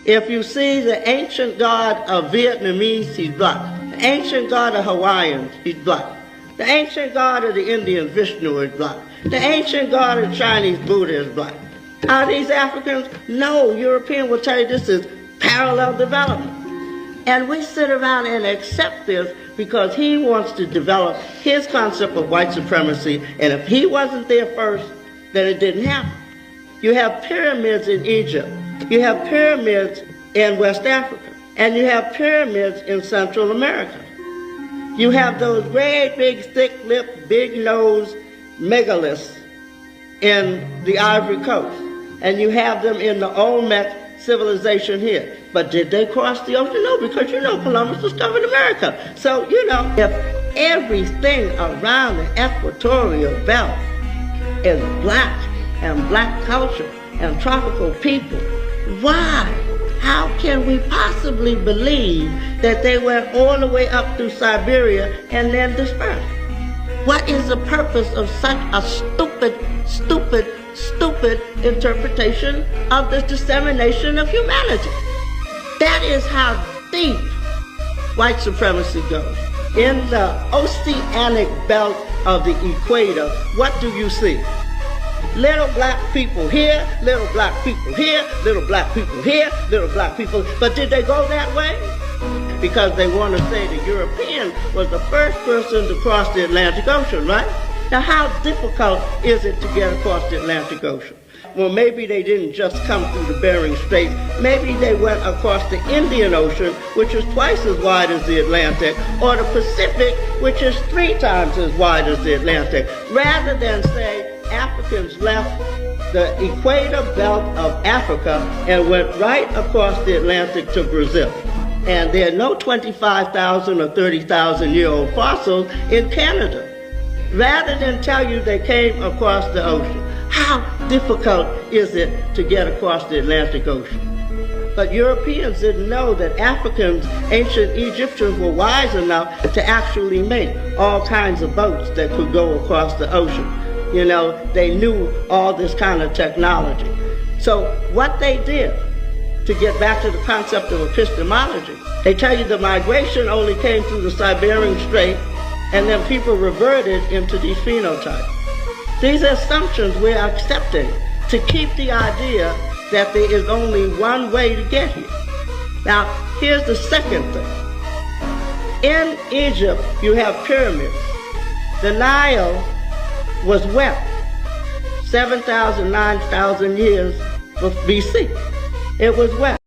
If you see the ancient god of Vietnamese, he's black. The ancient god of Hawaiians, he's black. The ancient god of the Indians, Vishnu, is black. The ancient god of Chinese, Buddha, is black. Are these Africans? No, European will tell you this is parallel development. And we sit around and accept this because he wants to develop his concept of white supremacy, and if he wasn't there first, then it didn't happen. You have pyramids in Egypt. You have pyramids in West Africa. And you have pyramids in Central America. You have those great big thick-lipped, big-nosed megaliths in the Ivory Coast. And you have them in the Olmec civilization here. But did they cross the ocean? No, because Columbus discovered America. So, if everything around the equatorial belt is black and black culture and tropical people, why? How can we possibly believe that they went all the way up through Siberia and then dispersed? What is the purpose of such a stupid interpretation of the dissemination of humanity? That is how deep white supremacy goes. In the oceanic belt of the equator, what do you see? Little black people here, little black people here, little black people here, little black people. But did they go that way? Because they want to say the European was the first person to cross the Atlantic Ocean, right? Now, how difficult is it to get across the Atlantic Ocean? Well, maybe they didn't just come through the Bering Strait. Maybe they went across the Indian Ocean, which is twice as wide as the Atlantic, or the Pacific, which is 3 times as wide as the Atlantic, rather than say Africans left the equator belt of Africa and went right across the Atlantic to Brazil. And there are no 25,000 or 30,000-year-old fossils in Canada. Rather than tell you they came across the ocean, how difficult is it to get across the Atlantic Ocean? But Europeans didn't know that Africans, ancient Egyptians, were wise enough to actually make all kinds of boats that could go across the ocean. They knew all this kind of technology. So what they did, to get back to the concept of epistemology, they tell you the migration only came through the Siberian Strait, and then people reverted into these phenotypes. These assumptions we're accepting to keep the idea that there is only one way to get here. Now, here's the second thing. In Egypt, you have pyramids. The Nile was wet 7,000, 9,000 years BC. It was wet.